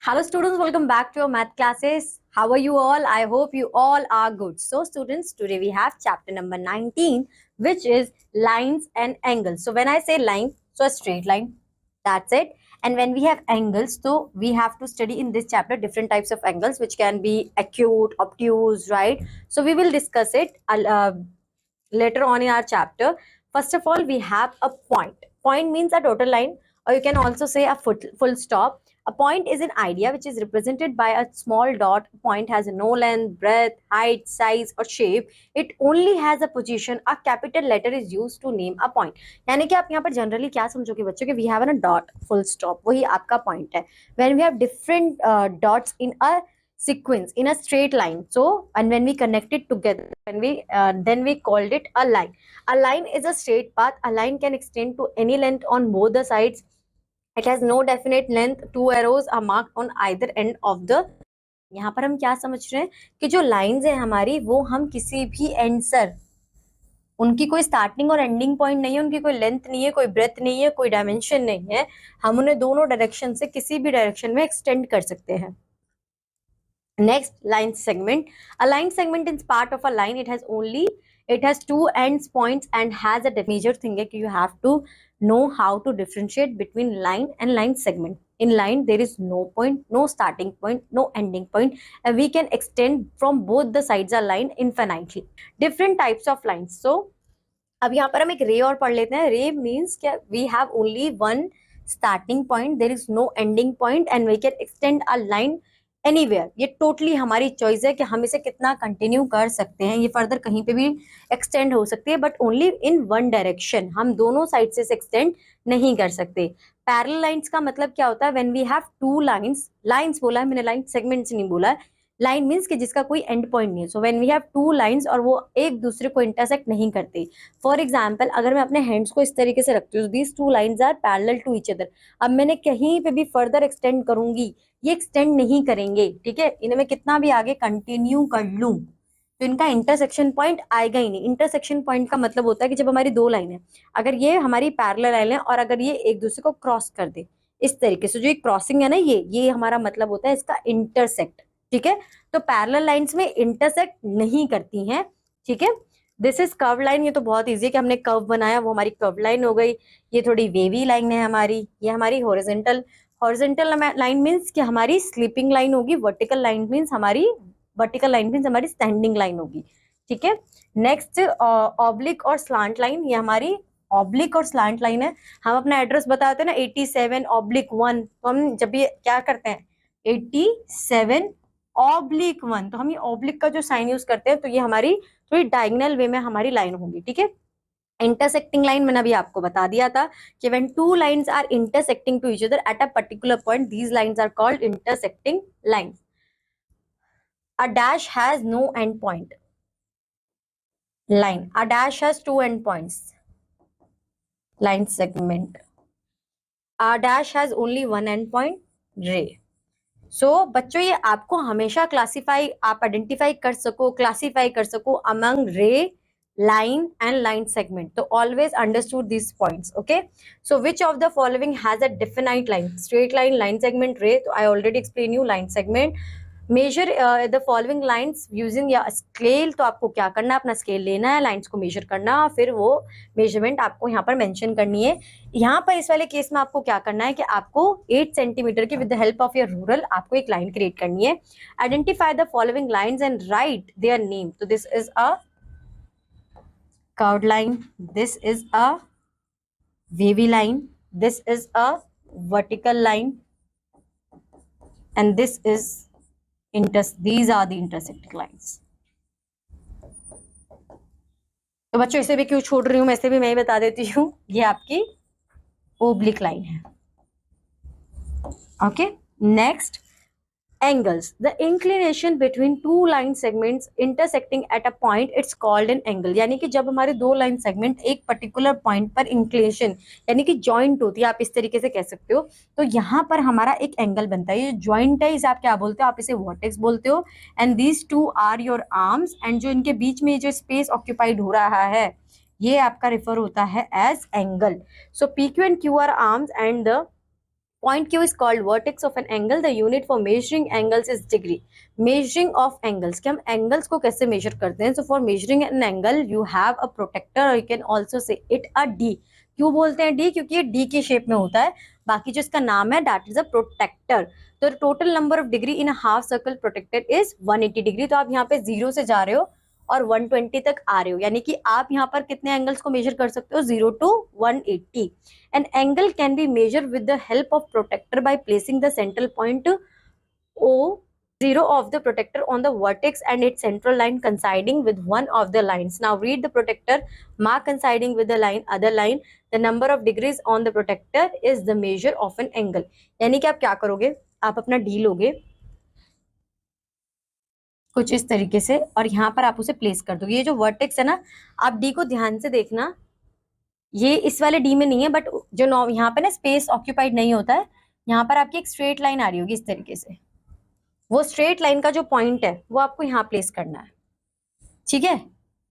Hello students, welcome back to your math classes. How are you all? I hope you all are good. So students, today we have chapter number 19, which is lines and angles. So when I say line, so a straight line, that's it. And when we have angles, so we have to study in this chapter different types of angles, which can be acute, obtuse, right? So we will discuss it later on in our chapter. First of all, we have a point. Point means a total line, or you can also say a full stop. A point is an idea which is represented by a small dot. Point has no length, breadth, height, size or shape. It only has a position. A capital letter is used to name a point. यानी कि आप यहाँ पर generally क्या समझोगे बच्चों कि we have a dot, full stop, वही आपका point है. When we have different dots in a sequence in a straight line, so and when we connect it together, then we called it a line. A line is a straight path. A line can extend to any length on both the sides. It has no definite length. Two arrows are marked on either end of the. यहाँ पर हम क्या समझ रहे हैं कि जो lines है हमारी, वो हम किसी भी एंड सर, उनकी कोई स्टार्टिंग और एंडिंग पॉइंट नहीं है, उनकी कोई लेंथ नहीं है, कोई ब्रेथ नहीं है, कोई डायमेंशन नहीं है. हम उन्हें दोनों डायरेक्शन से किसी भी डायरेक्शन में एक्सटेंड कर सकते हैं. Next, line segment. A line segment is part of a line. It has two ends points and has a major thing that you have to know how to differentiate between line and line segment. In line, there is no point, no starting point, no ending point, and we can extend from both the sides of line infinitely. Different types of lines. So, अब यहाँ पर हम एक रे और पढ़ लेते हैं. रे means क्या? We have only one starting point. There is no ending point, and we can extend a line anywhere. ये टोटली हमारी चॉइस है कि हम इसे कितना कंटिन्यू कर सकते हैं. ये फर्दर कहीं पे भी एक्सटेंड हो सकती है, but only in one direction. हम दोनों साइड से एक्सटेंड नहीं कर सकते. पैरेलल लाइंस का मतलब क्या होता है? When we have two lines. Lines बोला है मैंने, लाइन सेगमेंट्स नहीं बोला है. लाइन मीन्स कि जिसका कोई एंड पॉइंट नहीं है. So when we have two lines और वो एक दूसरे को इंटरसेक्ट नहीं करते. फॉर एग्जाम्पल, अगर मैं अपने हैंड्स को इस तरीके से रखती हूँ, these two lines are parallel to each other. अब मैंने कहीं पे भी फर्दर एक्सटेंड करूंगी, ये एक्सटेंड नहीं करेंगे. ठीक है, इन्हें मैं कितना भी आगे कंटिन्यू कर लूं तो इनका इंटरसेक्शन पॉइंट आएगा ही नहीं. इंटरसेक्शन पॉइंट का मतलब होता है कि जब हमारी दो लाइन है, अगर ये हमारी पैरेलल लाइन है और अगर ये एक दूसरे को क्रॉस कर दे इस तरीके से, जो एक क्रॉसिंग है ना, ये हमारा मतलब होता है इसका इंटरसेक्ट. ठीक है, तो पैरेलल लाइंस में इंटरसेक्ट नहीं करती हैं. ठीक है, दिस इज कर्व लाइन. ये तो बहुत इजी है कि हमने कर्व बनाया, वो हमारी कर्व लाइन हो गई. ये थोड़ी वेवी लाइन है हमारी, ये हमारी हॉरिजॉन्टल. हॉरिजॉन्टल लाइन मीन्स कि हमारी स्लीपिंग लाइन होगी. वर्टिकल लाइन मीन्स हमारी स्टैंडिंग लाइन होगी. ठीक है, नेक्स्ट ऑब्लिक और स्लांट लाइन. ये हमारी ऑब्लिक और स्लांट लाइन है. हम अपना एड्रेस बताते हैं ना 87/1, तो हम जब ये क्या करते हैं 87/1, तो हम ये ऑब्लिक का जो साइन यूज करते हैं, तो ये हमारी थोड़ी डायगोनल वे में हमारी लाइन होगी. ठीक है, इंटरसेक्टिंग लाइन मैंने अभी आपको बता दिया था कि when two lines are intersecting to each other at a particular point, these lines are called intersecting lines. A dash has no end point. line. A dash has two endpoints. Line segment. A dash has only one endpoint. Ray. So बच्चों, ये आपको हमेशा classify, आप identify कर सको, classify कर सको among रे, line and line segment. So always understood these points. Okay, so which of the following has a definite line? Straight line, line segment, ray. So I already explained you line segment. Measure the following lines using या scale. तो आपको क्या करना है, अपना scale लेना है, lines को मेजर करना, फिर वो मेजरमेंट आपको यहाँ पर मेंशन करनी है. यहाँ पर इस वाले केस में आपको क्या करना है कि आपको 8 सेंटीमीटर की with the help of your ruler आपको एक लाइन क्रिएट करनी है. Identify the following lines and write their name. तो this is a curved line, this is a wavy line, this is a vertical line, and this is these are the intersecting lines. तो बच्चों, इसे भी क्यों छोड़ रही हूं मैं, इसे भी मैं ही बता देती हूँ. ये आपकी ओब्लिक लाइन है. Okay, next, angles. The inclination between two line segments intersecting at a point, it's called an angle. यानी कि जब हमारे दो लाइन सेगमेंट एक पर्टिकुलर पॉइंट पर इंक्लिनेशन यानी कि जॉइंट होती है, आप इस तरीके से कह सकते हो, तो यहाँ पर हमारा एक एंगल बनता है. ये जॉइंट है, इसे आप क्या बोलते हो? आप इसे वर्टेक्स बोलते हो. And these two are your arms, and जो इनके बीच में जो स्पेस ऑक्यूपाइड हो रहा है, ये आपका रिफर होता है as angle. So P Q and Q are arms and the Point Q is called vertex of an angle. The unit for measuring angles is degree. Measuring of angles, कि हम angles को कैसे measure करते हैं? So for measuring an angle, you have a protector, or you can also say it a D. क्यों बोलते हैं D? क्योंकि ये D के शेप में होता है. बाकी जो इसका नाम है, that is a protector. तो total number of degree in a half circle protector is 180 degree. तो आप यहाँ पे 0 से जा रहे हो और 120 तक आ रहे हो, यानी कि आप यहाँ पर कितने एंगल्स को मेजर कर सकते हो? 0 to 180. An angle can be measured with the help of protector by placing the central point O0 of the protector on the vertex and its central line coinciding with one of the lines. Now read the protector, mark coinciding with the line, other line. The number of degrees on the protector is the measure of an angle. यानी कि आप क्या करोगे? आप अपना D लोगे कुछ इस तरीके से और यहाँ पर आप उसे प्लेस कर दोगे. ये जो वर्टेक्स है ना, आप डी को ध्यान से देखना, ये इस वाले डी में नहीं है, बट जो यहाँ पे ना स्पेस ऑक्यूपाइड नहीं होता है, यहाँ पर आपकी एक स्ट्रेट लाइन आ रही होगी इस तरीके से. वो स्ट्रेट लाइन का जो पॉइंट है वो आपको यहाँ प्लेस करना है. ठीक है,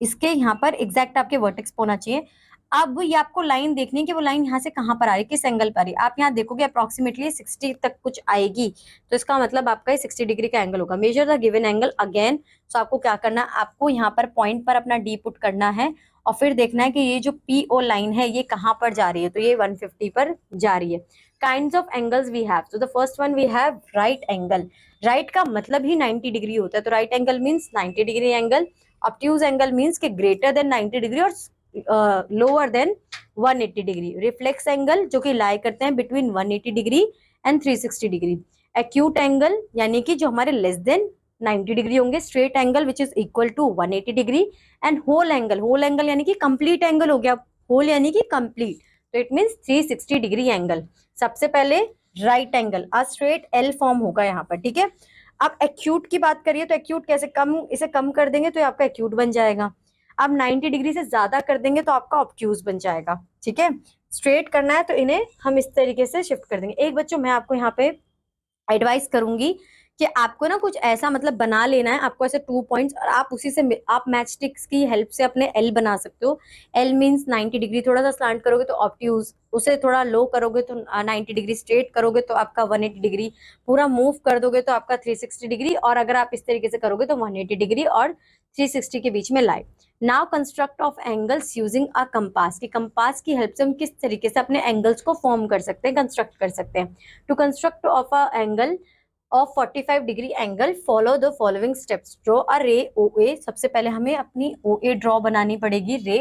इसके यहाँ पर एग्जैक्ट आपके वर्टेक्स होना चाहिए. अब ये आपको लाइन देखनी है कि वो लाइन यहाँ से कहाँ पर आ रही है, किस एंगल पर आ रही है. आप यहाँ देखोगे अप्रोक्सीमेटली 60 तक कुछ आएगी, तो इसका मतलब आपका 60 डिग्री का एंगल होगा. Measure the given angle again. So आपको क्या करना है, आपको यहाँ पर पॉइंट पर अपना डी पुट करना है और फिर देखना है कि ये जो पीओ लाइन है ये कहाँ पर जा रही है. तो ये 150 पर जा रही है. Kinds of angles we have. तो the first one we have right angle. Right का मतलब ही 90 डिग्री होता है, तो right angle means 90 degree angle. Obtuse angle means के ग्रेटर देन 90 डिग्री और lower than 180 degree. Reflex angle जो कि लाई करते हैं between 180 degree and 360 degree. Acute angle यानी कि जो हमारे लेस देन 90 डिग्री होंगे. Straight angle which is equal to 180 degree. And whole angle. Whole angle यानी कि कंप्लीट एंगल हो गया. होल यानी कि कंप्लीट, तो इट मीन्स 360 डिग्री एंगल. सबसे पहले राइट एंगल, आ स्ट्रेट एल फॉर्म होगा यहाँ पर. ठीक है, अब एक्यूट की बात करिए तो एक्यूट कैसे, कम इसे कम कर देंगे तो आपका एक्यूट बन जाएगा. अब 90 डिग्री से ज्यादा कर देंगे तो आपका ऑब्ट्यूज बन जाएगा. ठीक है, स्ट्रेट करना है तो इन्हें हम इस तरीके से शिफ्ट कर देंगे. एक बच्चों मैं आपको यहाँ पे एडवाइस करूंगी कि आपको ना कुछ ऐसा मतलब बना लेना है. आपको ऐसे 2 पॉइंट्स और आप उसी से आप मैच स्टिक्स की हेल्प से अपने एल बना सकते हो. L means 90 degree. थोड़ा सा स्लांट करोगे तो ऑब्ट्यूज, उसे थोड़ा लो करोगे तो 90 डिग्री, स्ट्रेट करोगे तो आपका 180 डिग्री, पूरा मूव कर दोगे तो आपका 360 डिग्री, और अगर आप इस तरीके से करोगे तो 180 डिग्री और 360 के बीच में lie. Now construct of angles using a compass. की कंपास की हेल्प से हम किस तरीके से अपने एंगल्स को फॉर्म कर सकते हैं, कंस्ट्रक्ट कर सकते हैं. To construct of a angle of 45 degree angle follow the following steps. Draw a ray OA. सबसे पहले हमें अपनी OA ड्रॉ बनानी पड़ेगी, रे.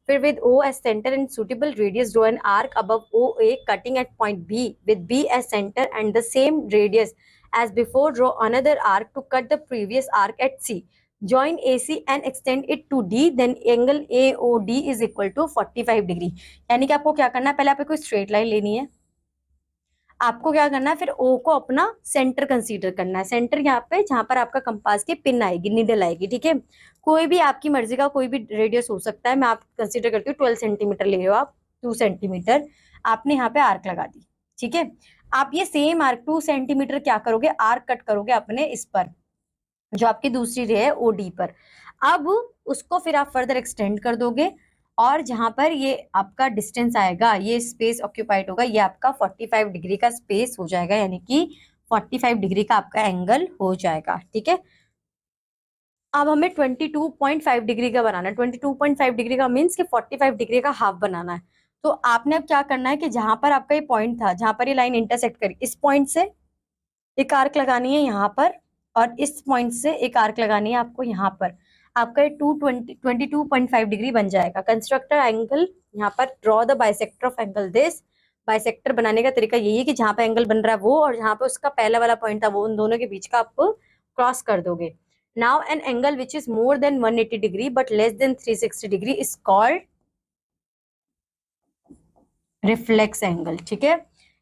फिर with O as center and suitable radius draw an arc above OA cutting at point B with B as center and the same radius as before. Draw another arc to cut the previous arc at C. Join AC and extend it to D. Then angle AOD is equal to 45 degree. यानी कि आपको क्या करना है, पहले आपको कोई straight line लेनी है. आपको क्या करना है, फिर O को अपना सेंटर कंसीडर करना है. सेंटर यहाँ पे जहां पर आपका कंपास की पिन आएगी, निडल आएगी. ठीक है, कोई भी आपकी मर्जी का कोई भी रेडियस हो सकता है. मैं आप कंसीडर करती हूँ 12 सेंटीमीटर ले रहे हो आप, 2 सेंटीमीटर आपने यहाँ पे आर्क लगा दी. ठीक है, आप ये सेम आर्क 2 सेंटीमीटर क्या करोगे, आर्क कट करोगे अपने इस पर, जो आपकी दूसरी रे है OD पर. अब उसको फिर आप फर्दर एक्सटेंड कर दोगे और जहां पर ये आपका डिस्टेंस आएगा, ये स्पेस ऑक्यूपाइड होगा, ये आपका 45 डिग्री का स्पेस हो जाएगा, यानी कि 45 डिग्री का आपका एंगल हो जाएगा. ठीक है, अब हमें 22.5 डिग्री का बनाना है. 22.5 डिग्री का मीन्स कि 45 डिग्री का हाफ बनाना है. तो आपने अब क्या करना है कि जहां पर आपका ये पॉइंट था, जहां पर ये लाइन इंटरसेक्ट करी, इस पॉइंट से एक आर्क लगानी है यहाँ पर, और इस पॉइंट से एक आर्क लगानी है आपको यहाँ पर. आपका 22.5 डिग्री बन जाएगा. कंस्ट्रक्टर एंगल, यहाँ पर draw the bisector of angle this. Bisector बनाने का तरीका यही है कि जहां पे एंगल बन रहा है वो, और जहां पे उसका पहला वाला पॉइंट था वो, उन दोनों के बीच का आप क्रॉस कर दोगे. Now an angle which is more than 180 degree but less than 360 degree is called reflex angle. ठीक है,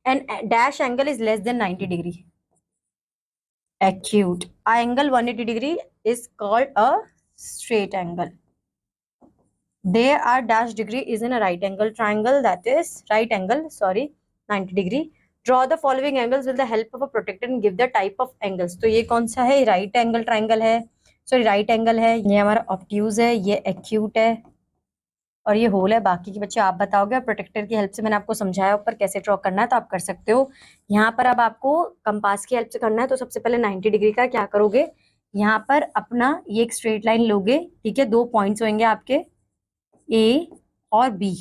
and dash angle is less than 90 degree acute. Angle 180 degree is called a straight angle. There are dash degree is in a right angle triangle, that is right angle, sorry, 90 degree. Draw the following angles with the help of a protractor and give the type of angles. तो ये कौन सा है, right angle triangle है, sorry right angle है, ये हमारा obtuse है, ये acute है, और ये होल है। बाकी के बच्चे आप बताओगे, और प्रोटेक्टर की हेल्प से मैंने आपको समझाया ऊपर कैसे ड्रॉ करना है, तो आप कर सकते हो। यहाँ पर अब आपको कंपास की हेल्प से करना है, तो सबसे पहले 90 डिग्री का क्या करोगे, यहाँ पर अपना ये एक स्ट्रेट लाइन लोगे, ठीक है। 2 पॉइंट्स होंगे आपके, ए और बी।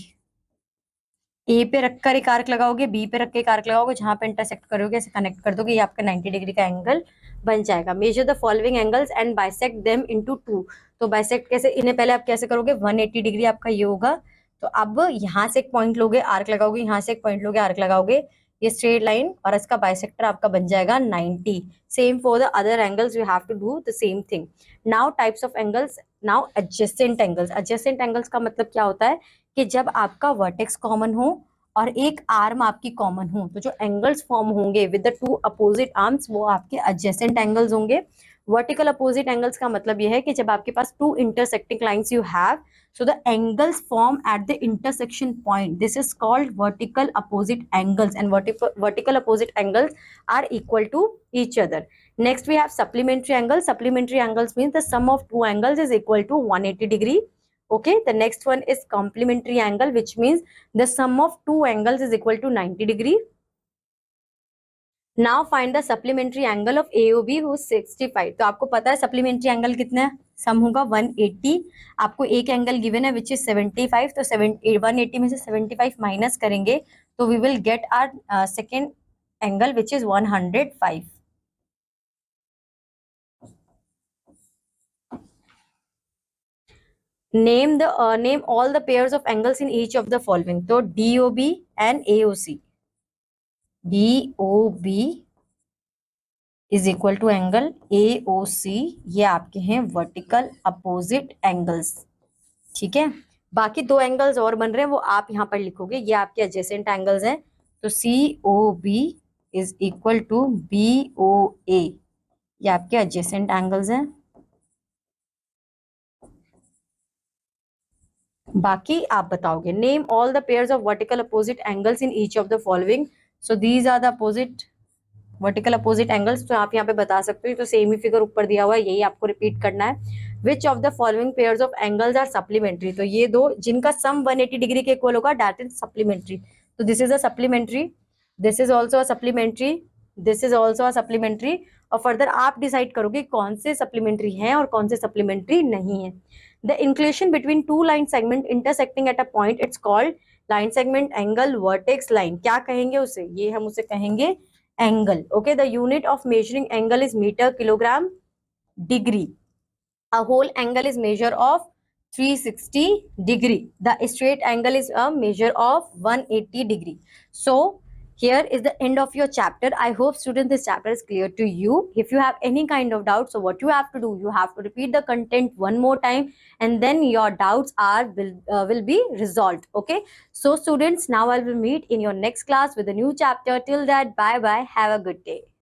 ए पे रखकर एक आर्क लगाओगे, बी पे रख के एक आर्क लगाओगे, जहां पे इंटरसेक्ट करोगे ऐसे कनेक्ट कर दोगे, ये आपका 90 डिग्री का एंगल बन जाएगा। Measure the following angles and bisect them into 2। तो बाइसेक्ट कैसे, इन्हें पहले आप कैसे करोगे, 180 डिग्री आपका ये होगा। तो अब यहाँ से एक पॉइंट लोगे, आर्क लगाओगे, यहाँ से एक पॉइंट लोगे, आर्क लगाओगे, ये स्ट्रेट लाइन और इसका बाइसेक्टर आपका बन जाएगा 90। Same for the other angles, you have to do the same thing. Now types of angles, now adjacent angles. Adjacent angles का मतलब क्या होता है कि जब आपका वर्टेक्स कॉमन हो और एक आर्म आपकी कॉमन हो, तो जो एंगल्स फॉर्म होंगे विद द 2 अपोजिट आर्म्स, वो आपके एडजेसेंट एंगल्स होंगे। वर्टिकल अपोजिट एंगल्स का मतलब यह है कि जब आपके पास 2 intersecting lines you have, so the angles form at the intersection point, this is called vertical opposite angles, and vertical opposite angles are equal to each other. Next we have supplementary angles. Supplementary angles means the sum of 2 angles is equal to 180 degree. Okay, the next one is complementary angle, which means the sum of 2 angles is equal to 90 degree. Now find the supplementary angle of AOB who is 65. तो आपको पता है supplementary angle कितना है, सम होगा 180। आपको एक angle given है विच इज 75, तो 180 में से 75 माइनस करेंगे तो we will get our second angle which is 105। name all the pairs of angles in each of the following. तो DOB and AOC, DOB is equal to angle AOC, ये आपके हैं vertical opposite angles, ठीक है। बाकी 2 angles और बन रहे हैं, वो आप यहाँ पर लिखोगे, ये आपके एडजेसेंट एंगल्स हैं। तो COB is equal to BOA, ये आपके एडजेसेंट एंगल्स हैं। बाकी आप बताओगे। Name all the pairs of vertical opposite angles in each of the following. So these are the opposite vertical opposite angles, तो आप यहाँ पे बता सकते हो। तो सेम ही फिगर ऊपर दिया हुआ है, यही आपको रिपीट करना है। Which of the following pairs of angles are supplementary, तो ये 2 जिनका सम 180 डिग्री के इक्वल होगा, दैट इज सप्लीमेंट्री। तो this is a supplementary, this is also a supplementary, this is also a supplementary. और फर्दर आप डिसाइड करोगे कौन से सप्लीमेंट्री हैं और कौन से सप्लीमेंट्री नहीं है। The inclination between 2 line segment intersecting at a point, it's called line segment angle vertex line. क्या कहेंगे उसे, ये हम उसे कहेंगे angle. Okay, the unit of measuring angle is meter, kilogram, degree. A whole angle is measure of 360 degree. The straight angle is a measure of 180 degree. So here is the end of your chapter. I hope students this chapter is clear to you. If you have any kind of doubt, so what you have to do, you have to repeat the content one more time, and then your doubts will be resolved. Okay, so students, now I will meet in your next class with a new chapter. Till that, bye bye, have a good day.